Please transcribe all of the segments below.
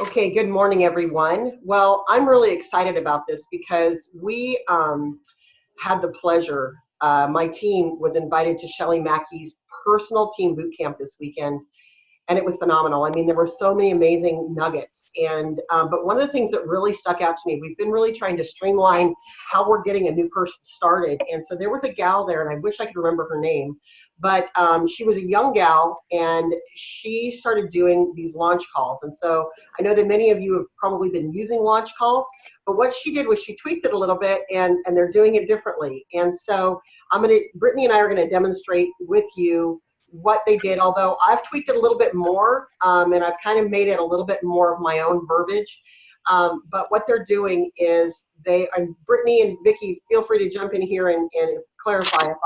Okay, good morning, everyone. Well, I'm really excited about this because we had the pleasure, my team was invited to Shelly Mackey's personal team boot camp this weekend, and it was phenomenal. I mean, there were so many amazing nuggets. And but one of the things that really stuck out to me, we've been really trying to streamline how we're getting a new person started. And so there was a gal there, and I wish I could remember her name, but she was a young gal, and she started doing these launch calls. And so I know that many of you have probably been using launch calls, but what she did was she tweaked it a little bit, and they're doing it differently. And so Brittany and I are gonna demonstrate with you what they did, although I've tweaked it a little bit more, and I've kind of made it a little bit more of my own verbiage. But what they're doing is Brittany and Vicki, feel free to jump in here and clarify if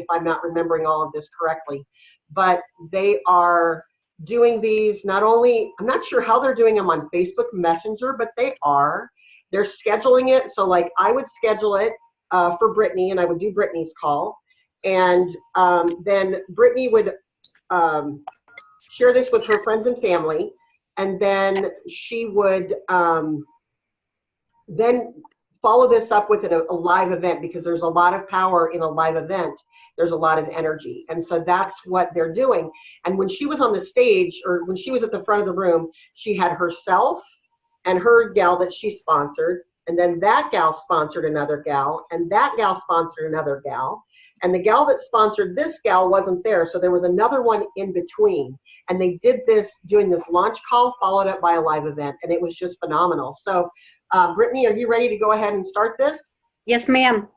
I'm not remembering all of this correctly. But they are doing these not only, I'm not sure how they're doing them on Facebook Messenger, but they're scheduling it. So like I would schedule it for Brittany, and I would do Brittany's call. And then Brittany would share this with her friends and family, and then she would then follow this up with a live event, because there's a lot of power in a live event. There's a lot of energy, and so that's what they're doing. And when she was on the stage, or when she was at the front of the room, she had herself and her gal that she sponsored, and then that gal sponsored another gal, and that gal sponsored another gal. And the gal that sponsored this gal wasn't there, so there was another one in between. And they did this, doing this launch call, followed up by a live event, and it was just phenomenal. So, Brittany, are you ready to go ahead and start this? Yes, ma'am.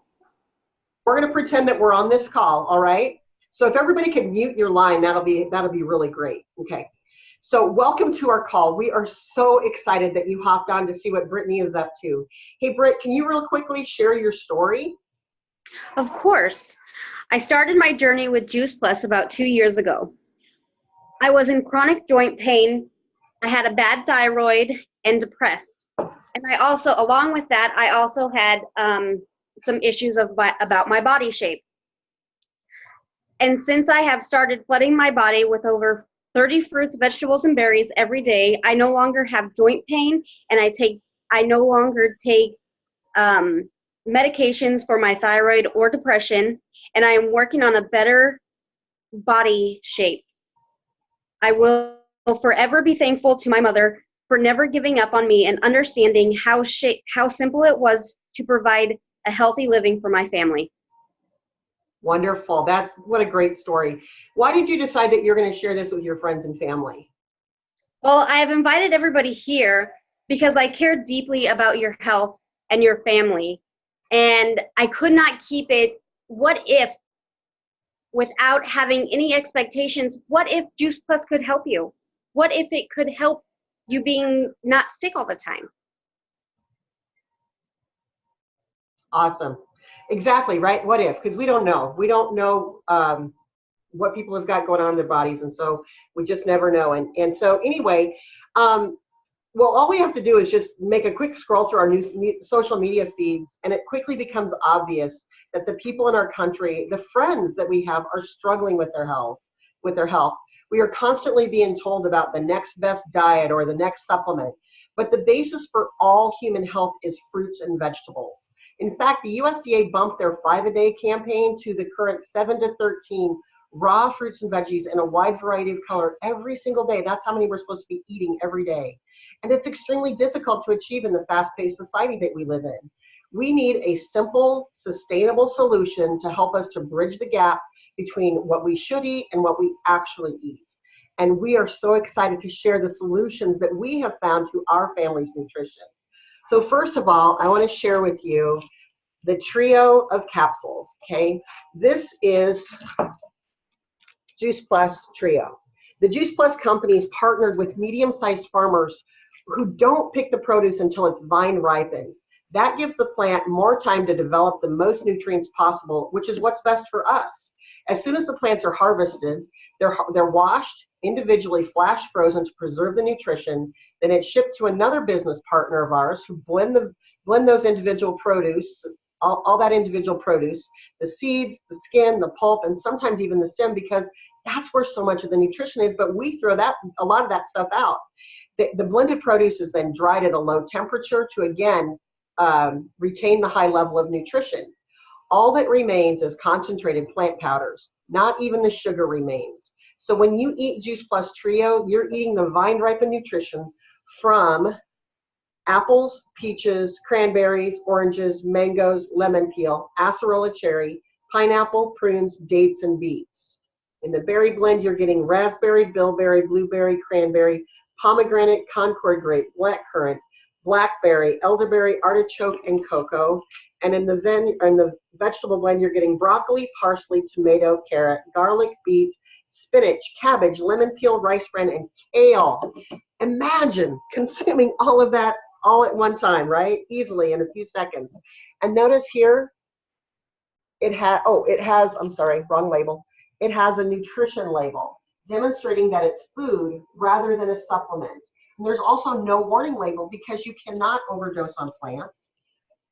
We're going to pretend that we're on this call, all right? So if everybody can mute your line, that'll be really great. Okay. So welcome to our call. We are so excited that you hopped on to see what Brittany is up to. Hey, Britt, can you real quickly share your story? Of course. I started my journey with Juice Plus about 2 years ago. I was in chronic joint pain. I had a bad thyroid and depressed. And I also, along with that, I also had some issues about my body shape. And since I have started flooding my body with over 30 fruits, vegetables, and berries every day, I no longer have joint pain, and I no longer take medications for my thyroid or depression, and I am working on a better body shape. I will forever be thankful to my mother for never giving up on me and understanding how simple it was to provide a healthy living for my family. Wonderful. What a great story. Why did you decide that you're going to share this with your friends and family? Well, I have invited everybody here because I care deeply about your health and your family. And I could not keep it. What if, without having any expectations, what if Juice Plus could help you? What if it could help you being not sick all the time? Awesome. Exactly, right? What if? Because we don't know. We don't know what people have got going on in their bodies, and so we just never know. And so anyway, well, all we have to do is just make a quick scroll through our social media feeds, and it quickly becomes obvious that the people in our country, the friends that we have, are struggling with their health. We are constantly being told about the next best diet or the next supplement, but the basis for all human health is fruits and vegetables. In fact, the USDA bumped their 5-a-day campaign to the current 7 to 13 raw fruits and veggies in a wide variety of color every single day. That's how many we're supposed to be eating every day. And it's extremely difficult to achieve in the fast-paced society that we live in. We need a simple, sustainable solution to help us to bridge the gap between what we should eat and what we actually eat. And we are so excited to share the solutions that we have found to our family's nutrition. So first of all, I want to share with you the trio of capsules, okay? This is Juice Plus Trio. The Juice Plus companies partnered with medium-sized farmers who don't pick the produce until it's vine ripened. That gives the plant more time to develop the most nutrients possible, which is what's best for us. As soon as the plants are harvested, they're washed, individually flash frozen to preserve the nutrition. Then it's shipped to another business partner of ours who blend those individual produce, all that individual produce, the seeds, the skin, the pulp, and sometimes even the stem, because That's where so much of the nutrition is, but we throw a lot of that stuff out. The blended produce is then dried at a low temperature to, again, retain the high level of nutrition. All that remains is concentrated plant powders. Not even the sugar remains. So when you eat Juice Plus Trio, you're eating the vine-ripened nutrition from apples, peaches, cranberries, oranges, mangoes, lemon peel, acerola cherry, pineapple, prunes, dates, and beets. In the berry blend, you're getting raspberry, bilberry, blueberry, cranberry, pomegranate, concord grape, blackcurrant, blackberry, elderberry, artichoke, and cocoa. And in the vegetable blend, you're getting broccoli, parsley, tomato, carrot, garlic, beet, spinach, cabbage, lemon peel, rice bran, and kale. Imagine consuming all of that all at one time, right? Easily in a few seconds. And notice here, it has, I'm sorry, wrong label. It has a nutrition label demonstrating that it's food rather than a supplement. And there's also no warning label because you cannot overdose on plants.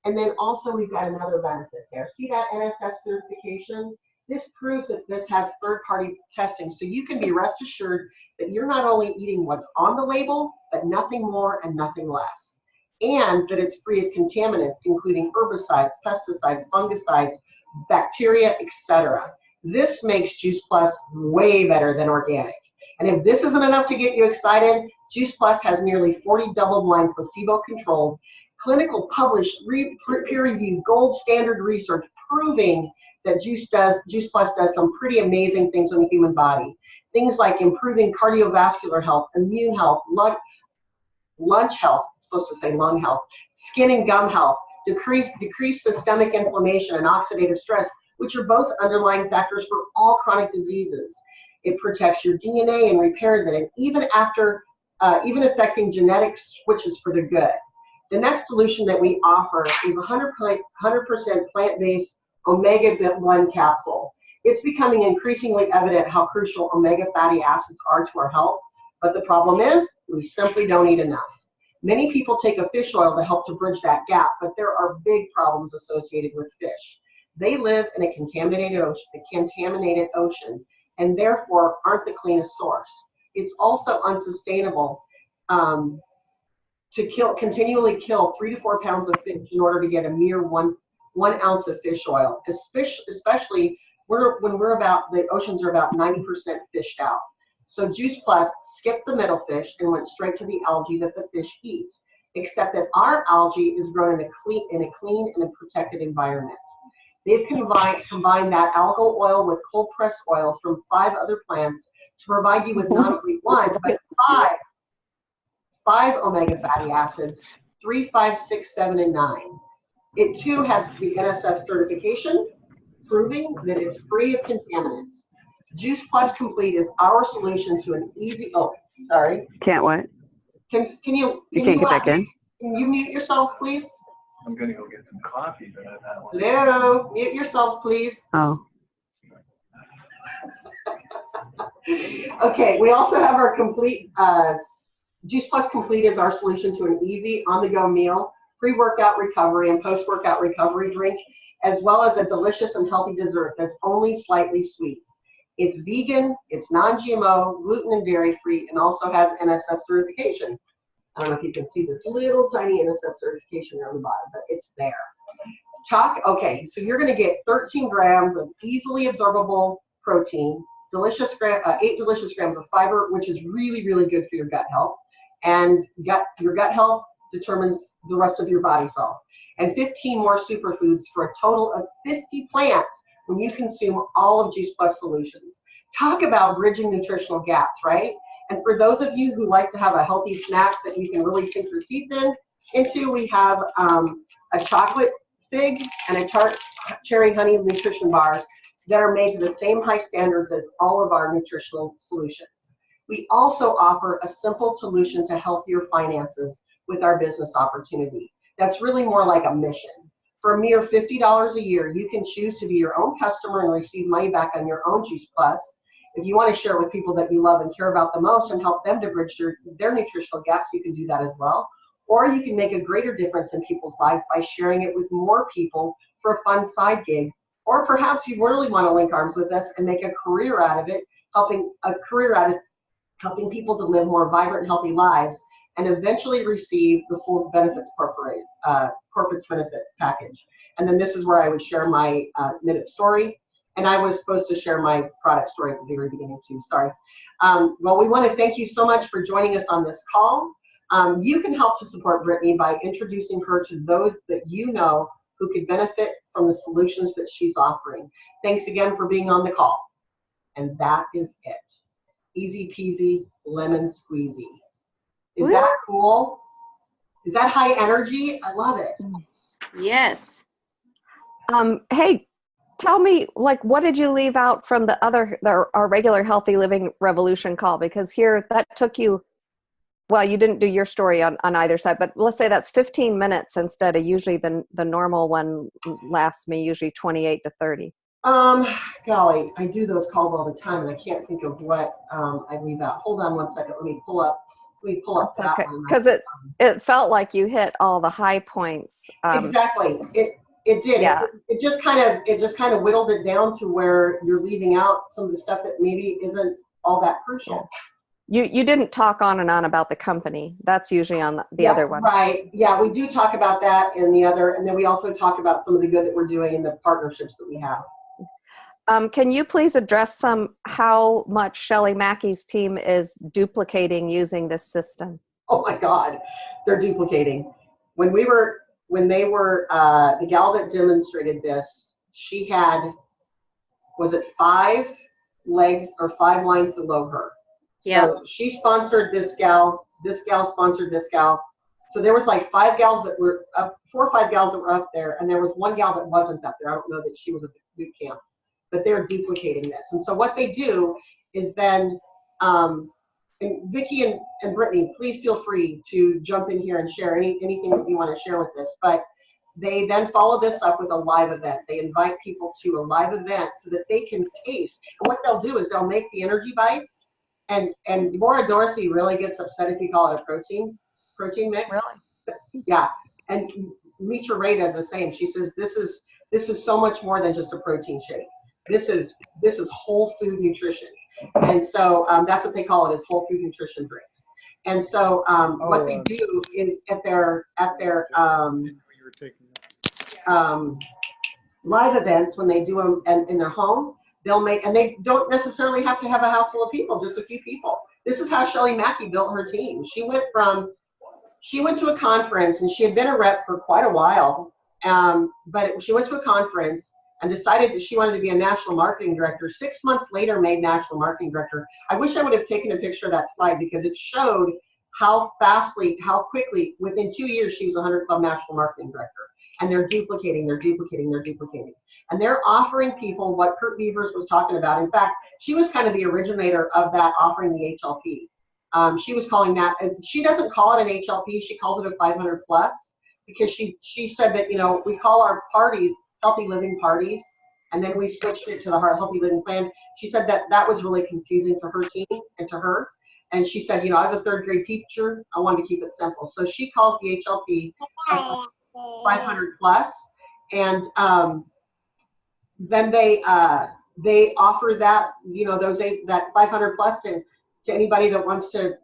And then also we've got another benefit there. See that NSF certification? This proves that this has third-party testing, so you can be rest assured that you're not only eating what's on the label, but nothing more and nothing less. And that it's free of contaminants, including herbicides, pesticides, fungicides, bacteria, etc. This makes Juice Plus way better than organic. And if this isn't enough to get you excited, Juice Plus has nearly 40 double-blind, placebo-controlled, clinical published, peer-reviewed, gold standard research proving that Juice Plus does some pretty amazing things in the human body. Things like improving cardiovascular health, immune health, lunch health, it's supposed to say lung health, skin and gum health, decrease systemic inflammation and oxidative stress, which are both underlying factors for all chronic diseases. It protects your DNA and repairs it, and even affecting genetic switches for the good. The next solution that we offer is 100% plant-based omega blend capsule. It's becoming increasingly evident how crucial omega fatty acids are to our health, but the problem is we simply don't eat enough. Many people take a fish oil to help to bridge that gap, but there are big problems associated with fish. They live in a contaminated ocean, and therefore aren't the cleanest source. It's also unsustainable to continually kill 3 to 4 pounds of fish in order to get a mere one ounce of fish oil, especially when the oceans are about 90% fished out. So Juice Plus skipped the middle fish and went straight to the algae that the fish eats, except that our algae is grown in a clean and a protected environment. They've combined that algal oil with cold pressed oils from 5 other plants to provide you with not only 1, but 5 omega fatty acids, 3, 5, 6, 7, and 9. It too has the NSF certification, proving that it's free of contaminants. Juice Plus Complete is our solution to an easy, Can't what? Can you Can't get back in? Can you mute yourselves, please? I'm gonna go get some coffee, but I've had one. Hello, mute yourselves, please. Oh. Okay, we also have our complete, Juice Plus Complete is our solution to an easy on-the-go meal, pre-workout recovery and post-workout recovery drink, as well as a delicious and healthy dessert that's only slightly sweet. It's vegan, it's non-GMO, gluten and dairy-free, and also has NSF certification. I don't know if you can see this little tiny NSF certification there on the bottom, but it's there. Okay, so you're gonna get 13 grams of easily absorbable protein, 8 delicious grams of fiber, which is really, really good for your gut health. And your gut health determines the rest of your body's health. And 15 more superfoods for a total of 50 plants when you consume all of Juice Plus solutions. Talk about bridging nutritional gaps, right? And for those of you who like to have a healthy snack that you can really sink your teeth into, we have a chocolate fig and a tart cherry honey nutrition bars that are made to the same high standards as all of our nutritional solutions. We also offer a simple solution to healthier finances with our business opportunity. That's really more like a mission. For a mere $50 a year, you can choose to be your own customer and receive money back on your own Juice Plus. If you want to share it with people that you love and care about the most and help them to bridge their nutritional gaps, you can do that as well. Or you can make a greater difference in people's lives by sharing it with more people for a fun side gig. Or perhaps you really want to link arms with us and make a career out of it helping a career out of helping people to live more vibrant, healthy lives, and eventually receive the full benefits corporate benefit package. And then this is where I would share my minute story. And I was supposed to share my product story at the very beginning too, sorry. Well, we want to thank you so much for joining us on this call. You can help to support Brittany by introducing her to those that you know who could benefit from the solutions that she's offering. Thanks again for being on the call. And that is it. Easy peasy, lemon squeezy. Is that cool? Is that high energy? I love it. Yes. Hey, tell me, like, what did you leave out from our regular Healthy Living Revolution call? Because here, that took you, well, you didn't do your story on either side, but let's say that's 15 minutes instead of usually the normal one lasts me usually 28 to 30. Golly, I do those calls all the time, and I can't think of what I leave out. Hold on one second. Let me pull up that okay, one. because it felt like you hit all the high points. Exactly. It did. Yeah. It just kind of whittled it down to where you're leaving out some of the stuff that maybe isn't all that crucial. You didn't talk on and on about the company. That's usually on the other one. Right. Yeah, we do talk about that in the other, and then we also talk about some of the good that we're doing in the partnerships that we have. Can you please address how much Shelly Mackey's team is duplicating using this system? Oh my God, they're duplicating. When they were the gal that demonstrated this, she had, was it 5 legs or 5 lines below her? Yeah. So she sponsored this gal sponsored this gal. So there was like 5 gals that were up, 4 or 5 gals that were up there, and there was one gal that wasn't up there. I don't know that she was at the boot camp, but they're duplicating this. And so what they do is then, and Vicki and Brittany, please feel free to jump in here and share anything that you want to share with this. But they then follow this up with a live event. They invite people to a live event so that they can taste. And what they'll do is they'll make the energy bites. And Laura Dorothy really gets upset if you call it a protein mix. Really? Yeah. And Mitra Ray does the same. She says this is so much more than just a protein shake. This is whole food nutrition. And so that's what they call it, is whole food nutrition drinks. And so what they do is at their live events, when they do them in their home, they'll make, and they don't necessarily have to have a house full of people, just a few people. This is how Shelly Mackey built her team. She went to a conference, and she had been a rep for quite a while, but she went to a conference and decided that she wanted to be a national marketing director. 6 months later, made national marketing director. I wish I would have taken a picture of that slide, because it showed how quickly, within 2 years, she was 100 Club national marketing director. And they're duplicating. And they're offering people what Kurt Beavers was talking about. In fact, she was kind of the originator of that, offering the HLP. She was calling that, she doesn't call it an HLP, she calls it a 500 plus, because she said that, we call our parties healthy living parties, and then we switched it to the Healthy Living Plan. She said that was really confusing to her team and to her. And she said, I was a 3rd grade teacher, I wanted to keep it simple. So she calls the HLP 500 plus, and then they offer that, that 500 plus to anybody that wants to.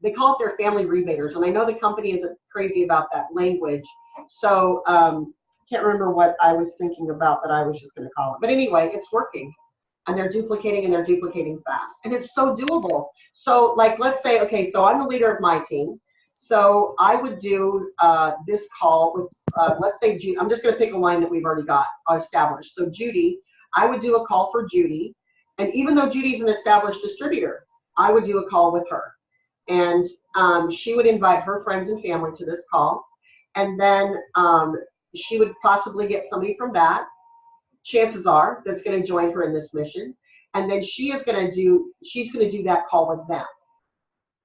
They call it their family rebaters, and I know the company isn't crazy about that language, so can't remember what I was thinking about that I was just going to call it. But anyway, it's working, and they're duplicating, and they're duplicating fast, and it's so doable. So like, let's say, okay, so I'm the leader of my team. So I would do this call with, let's say, I'm just going to pick a line that we've already got established. So Judy, I would do a call for Judy. And even though Judy's an established distributor, I would do a call with her. And she would invite her friends and family to this call. And then she would possibly get somebody from that, chances are, that's going to join her in this mission. And then she's going to do that call with them,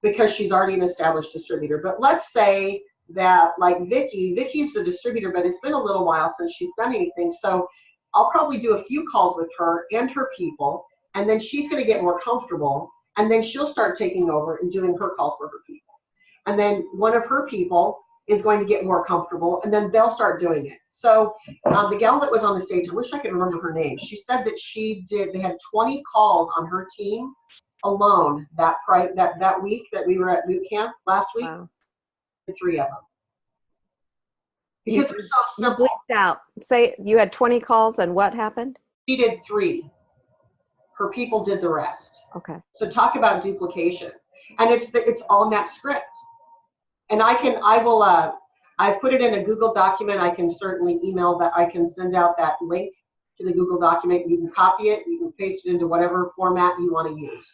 because she's already an established distributor. But let's say that, like Vicky's the distributor, but it's been a little while since she's done anything. So I'll probably do a few calls with her and her people, and then she's going to get more comfortable, and then she'll start taking over and doing her calls for her people. And then one of her people is going to get more comfortable, and then they'll start doing it. So the gal that was on the stage, I wish I could remember her name. She said that they had 20 calls on her team alone that week that we were at boot camp last week. Wow. 3 of them. Because they're so You simple. bleeped out. Say you had 20 calls and what happened? She did 3. Her people did the rest. Okay. So talk about duplication. And it's all in that script. And I put it in a Google document. I can certainly email that. I can send out that link to the Google document. You can copy it. You can paste it into whatever format you want to use.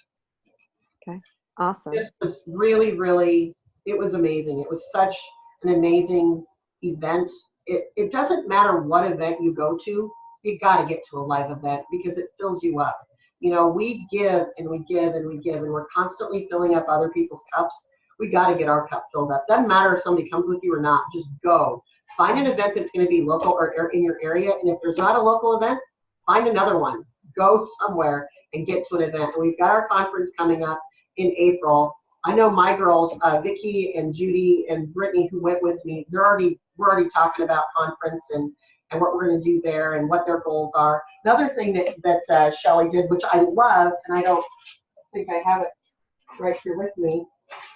Okay. Awesome. This was really, really, it was amazing. It was such an amazing event. It doesn't matter what event you go to, you got to get to a live event because it fills you up. You know, we give and we give and we give, and we're constantly filling up other people's cups. We got to get our cup filled up. Doesn't matter if somebody comes with you or not, just go. Find an event that's going to be local or in your area, and if there's not a local event, find another one. Go somewhere and get to an event. And we've got our conference coming up in April. I know my girls, Vicki and Judy and Brittany, who went with me, we're already talking about conference and what we're going to do there and what their goals are. Another thing that Shelly did, which I loved, and I don't think I have it right here with me.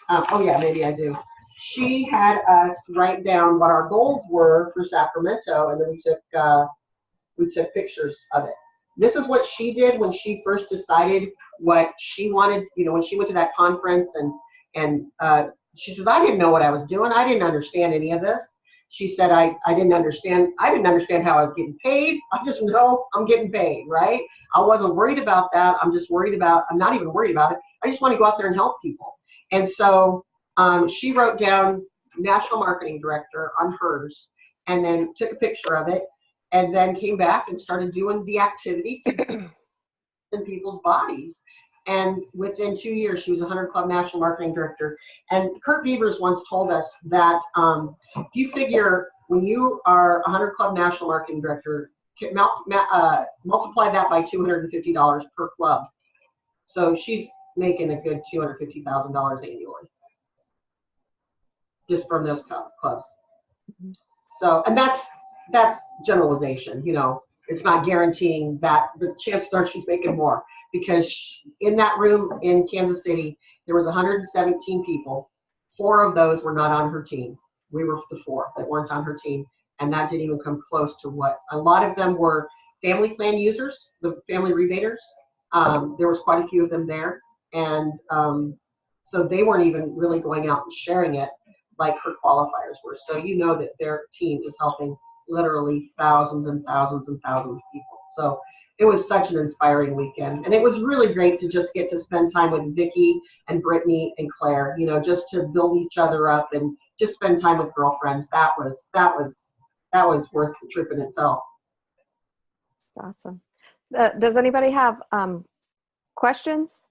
Oh yeah, maybe I do. She had us write down what our goals were for Sacramento, and then we took pictures of it. This is what she did when she first decided what she wanted. You know, when she went to that conference, and she says, I didn't know what I was doing. I didn't understand any of this. She said, I didn't understand how I was getting paid. I just know I'm getting paid, right? I wasn't worried about that. I'm not even worried about it. I just want to go out there and help people. And so she wrote down National Marketing Director on hers, and then took a picture of it, and then came back and started doing the activity in people's bodies. And within 2 years, she was 100 Club National Marketing Director. And Kurt Beavers once told us that if you figure when you are 100 Club National Marketing Director, multiply that by $250 per club. So she's making a good $250,000 annually just from those clubs. Mm-hmm. So, and that's generalization. You know, it's not guaranteeing that, the chances are she's making more, because in that room in Kansas City, there was 117 people. 4 of those were not on her team. We were the 4 that weren't on her team, and that didn't even come close to what a lot of them were. Family plan users, the family rebaters. There was quite a few of them there, and so they weren't even really going out and sharing it like her qualifiers were. So you know that their team is helping literally thousands and thousands and thousands of people. So it was such an inspiring weekend, and it was really great to just get to spend time with Vicki and Brittany and Claire. You know, just to build each other up and just spend time with girlfriends. That was worth the trip in itself. That's awesome. Does anybody have questions?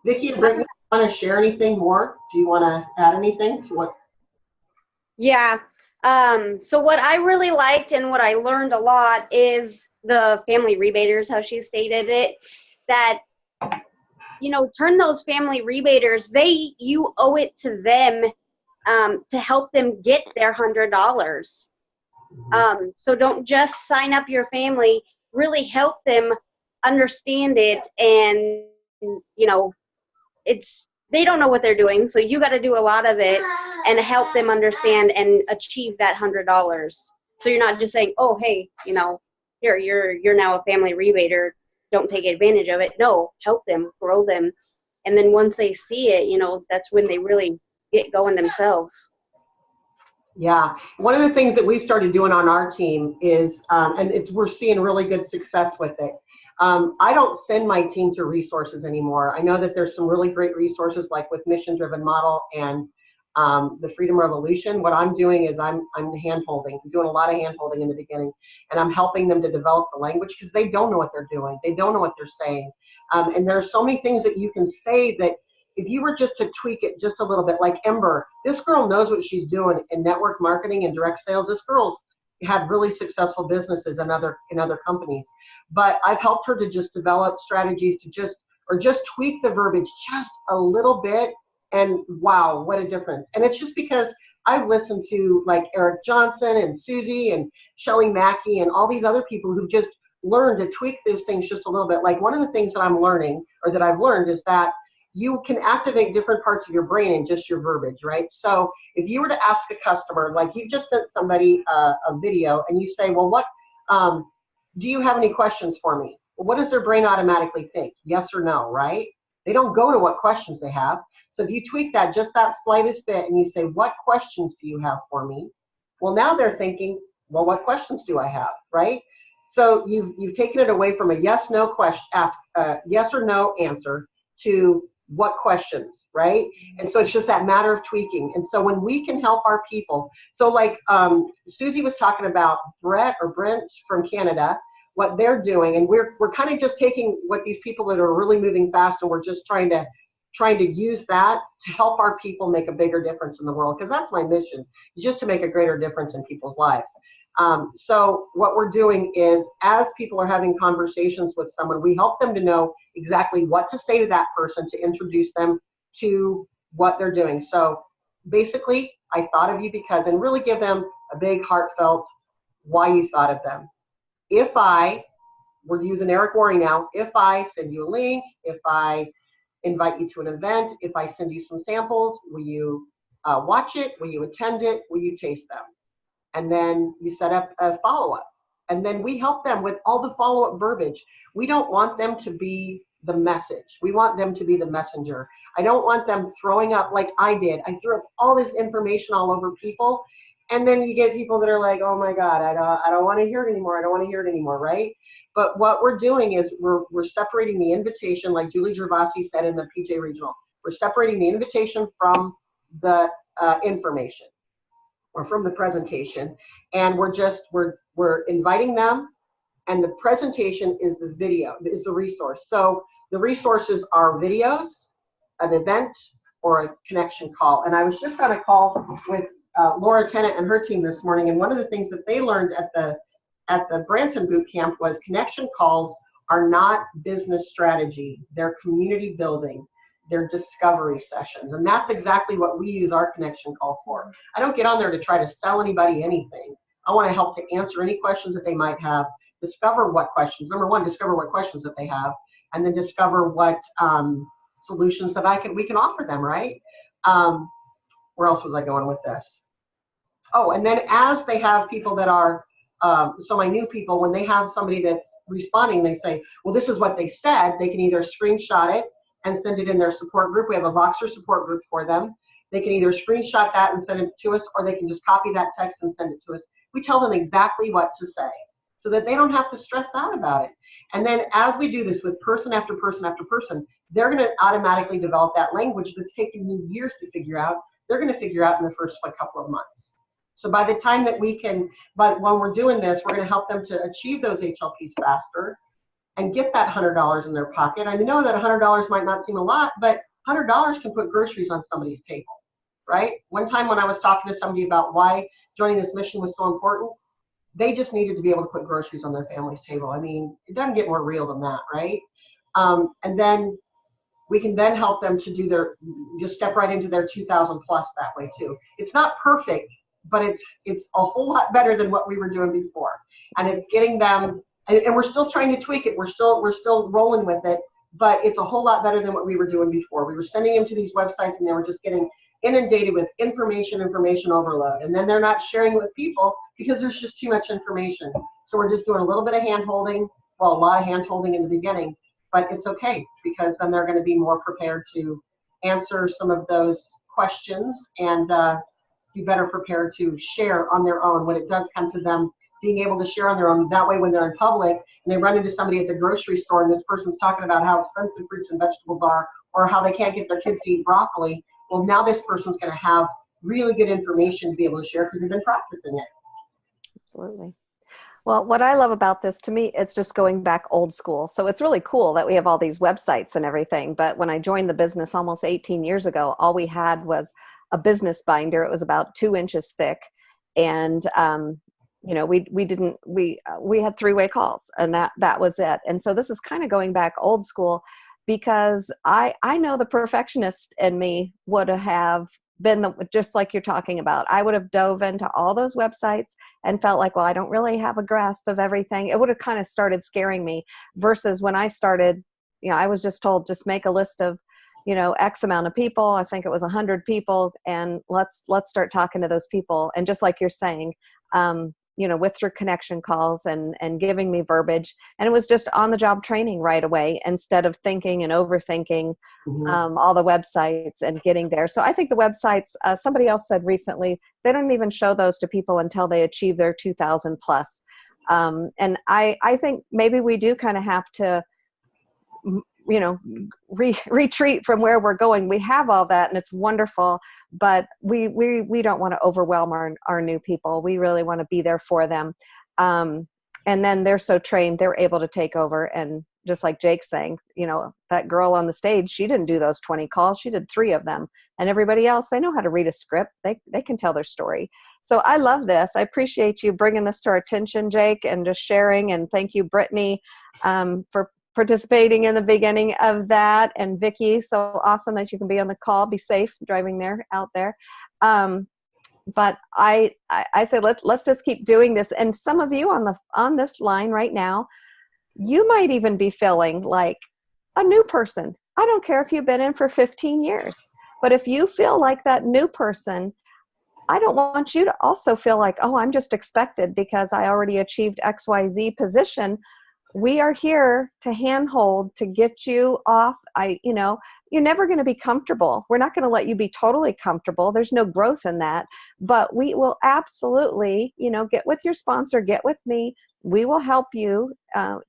Vicki and Brittany, want to share anything more? Do you want to add anything to what? Yeah. So what I really liked and what I learned a lot is the family rebaters, how she stated it, that, you know, turn those family rebaters, you owe it to them to help them get their $100. So don't just sign up your family, really help them understand it. And, you know, they don't know what they're doing, so you got to do a lot of it and help them understand and achieve that $100. So you're not just saying, oh, hey, you know, here, you're now a family rebater, don't take advantage of it. No, help them, grow them. And then once they see it, you know, that's when they really get going themselves. Yeah, one of the things that we've started doing on our team is, and we're seeing really good success with it. I don't send my team to resources anymore. I know that there's some really great resources, like with Mission Driven Model and the Freedom Revolution. What I'm doing is I'm hand-holding. I'm doing a lot of hand-holding in the beginning, and I'm helping them to develop the language, because they don't know what they're doing. They don't know what they're saying. And there are so many things that you can say that if you were just to tweak it just a little bit, like Ember, this girl knows what she's doing in network marketing and direct sales. This girl's had really successful businesses in other companies. But I've helped her to just develop strategies to just tweak the verbiage just a little bit, And wow, what a difference. And it's just because I've listened to like Eric Johnson and Susie and Shelly Mackey and all these other people who've just learned to tweak those things just a little bit. Like one of the things that I'm learning, or that I've learned, is that you can activate different parts of your brain in just your verbiage, right? So if you were to ask a customer, like you just sent somebody a video and you say, well, what, do you have any questions for me? Well, what does their brain automatically think? Yes or no, right? They don't go to what questions they have. So if you tweak that just that slightest bit and you say, what questions do you have for me? Well, now they're thinking, well, what questions do I have, right? So you've taken it away from a yes, no question, ask yes or no answer to what questions, right? And so it's just that matter of tweaking. And so when we can help our people, so like Susie was talking about Brent from Canada, what they're doing, and we're kind of just taking what these people that are really moving fast, and we're just trying to use that to help our people make a bigger difference in the world, because that's my mission, just to make a greater difference in people's lives. So what we're doing is, as people are having conversations with someone, we help them to know exactly what to say to that person to introduce them to what they're doing. So basically, I thought of you because, and really give them a big heartfelt why you thought of them. If we're using Eric Worre now, if I send you a link, if I invite you to an event, if I send you some samples, will you watch it? Will you attend it? Will you taste them? And then you set up a follow-up. And then we help them with all the follow-up verbiage. We don't want them to be the message. We want them to be the messenger. I don't want them throwing up like I did. I threw up all this information all over people. And then you get people that are like, oh my God, I don't want to hear it anymore. I don't want to hear it anymore, right? But what we're doing is we're separating the invitation, like Julie Gervasi said in the PJ Regional. We're separating the invitation from the information, or from the presentation, and we're inviting them, and the presentation is the video, is the resource. So the resources are videos, an event, or a connection call. And I was just on a call with Laura Tennant and her team this morning, and one of the things that they learned at the Branson boot camp was connection calls are not business strategy, they're community building. Their discovery sessions. And that's exactly what we use our connection calls for. I don't get on there to try to sell anybody anything. I want to help to answer any questions that they might have, discover what questions, number one, discover what questions that they have, and then discover what solutions that we can offer them, right? Where else was I going with this? Oh, and then as they have people that are, so my new people, when they have somebody that's responding, they say, well, this is what they said, they can either screenshot it and send it in their support group. We have a Voxer support group for them. They can either screenshot that and send it to us, or they can just copy that text and send it to us. We tell them exactly what to say so that they don't have to stress out about it. And then as we do this with person after person after person, they're going to automatically develop that language that's taken me years to figure out. They're going to figure out in the first couple of months. So by the time that but when we're doing this, we're going to help them to achieve those HLPs faster and get that $100 in their pocket. I know that $100 might not seem a lot, but $100 can put groceries on somebody's table, right? One time when I was talking to somebody about why joining this mission was so important, they just needed to be able to put groceries on their family's table. I mean, it doesn't get more real than that, right? And then we can then help them to just step right into their 2,000 plus that way too. It's not perfect, but it's a whole lot better than what we were doing before. And it's getting them, and we're still trying to tweak it. We're still rolling with it, but it's a whole lot better than what we were doing before. We were sending them to these websites and they were just getting inundated with information overload. And then they're not sharing it with people because there's just too much information. So we're just doing a little bit of hand-holding, well, a lot of hand-holding in the beginning, but it's okay because then they're going to be more prepared to answer some of those questions and be better prepared to share on their own when it does come to them being able to share on their own. That way when they're in public and they run into somebody at the grocery store and this person's talking about how expensive fruits and vegetables are or how they can't get their kids to eat broccoli, well, now this person's going to have really good information to be able to share because they've been practicing it. Absolutely. Well, what I love about this, to me, it's just going back old school. So it's really cool that we have all these websites and everything. But when I joined the business almost 18 years ago, all we had was a business binder. It was about 2 inches thick. And, we had three-way calls and that was it. And so this is kind of going back old school. because I know the perfectionist in me would have been just like you're talking about. I would have dove into all those websites and felt like, well, I don't really have a grasp of everything. It would have kind of started scaring me, versus when I started, I was just told, just make a list of, X amount of people. I think it was 100 people, and let's start talking to those people. And just like you're saying, with your connection calls and giving me verbiage. And it was just on the job training right away, instead of thinking and overthinking all the websites and getting there. So I think the websites, somebody else said recently, they don't even show those to people until they achieve their 2,000 plus. And I think maybe we do kind of have to, retreat from where we're going. We have all that and it's wonderful, but we don't want to overwhelm our new people. We really want to be there for them. And then they're so trained, they're able to take over. And just like Jake's saying, that girl on the stage, she didn't do those 20 calls. She did 3 of them. And everybody else, they know how to read a script. They can tell their story. So I love this. I appreciate you bringing this to our attention, Jake, and just sharing. And thank you, Brittany, for participating in the beginning of that, and Vicki, so awesome that you can be on the call. Be safe driving out there. But I say let's just keep doing this. And some of you on this line right now, you might even be feeling like a new person. I don't care if you've been in for 15 years, but if you feel like that new person, I don't want you to also feel like, oh, I'm just expected because I already achieved XYZ position. We are here to handhold, to get you off. You're never going to be comfortable. We're not going to let you be totally comfortable. There's no growth in that, but we will absolutely, get with your sponsor, get with me. We will help you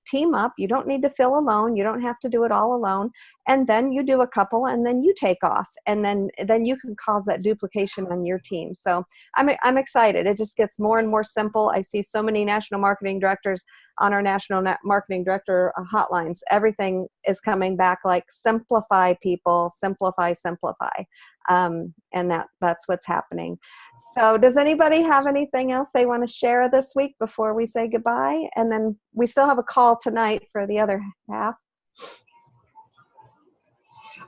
team up. You don't need to feel alone. You don't have to do it all alone. And then you do a couple, and then you take off, and then you can cause that duplication on your team. So I'm excited. It just gets more and more simple. I see so many national marketing directors on our national marketing director hotlines. Everything is coming back like simplify, people, simplify. And that's what's happening. So does anybody have anything else they want to share this week before we say goodbye? And then we still have a call tonight for the other half.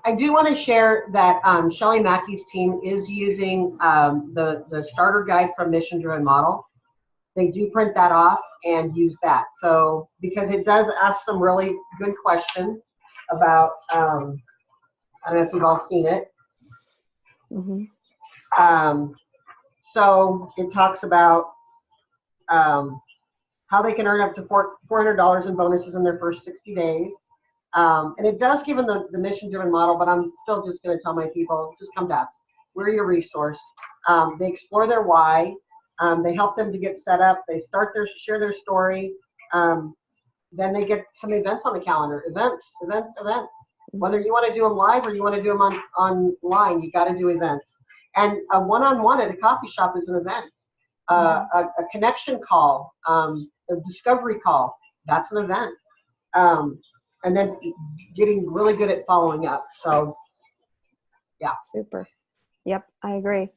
I do want to share that Shelly Mackey's team is using the starter guide from Mission Driven Model. They do print that off and use that. So because it does ask some really good questions about, I don't know if you've all seen it. So it talks about how they can earn up to $400 in bonuses in their first 60 days. And it does give them the mission-driven model, but I'm still just going to tell my people, just come to us. We're your resource. They explore their why. They help them to get set up. They share their story. Then they get some events on the calendar. Events. Whether you want to do them live or you want to do them online, you got to do events. And a one-on-one at a coffee shop is an event. A connection call, a discovery call, that's an event. And then getting really good at following up. So, yeah. Super. Yep, I agree.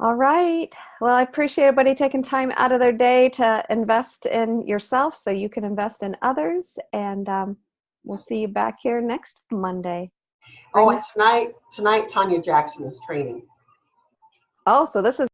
All right. Well, I appreciate everybody taking time out of their day to invest in yourself so you can invest in others. And we'll see you back here next Monday. Oh, and tonight Tanya Jackson is training. Oh, so this is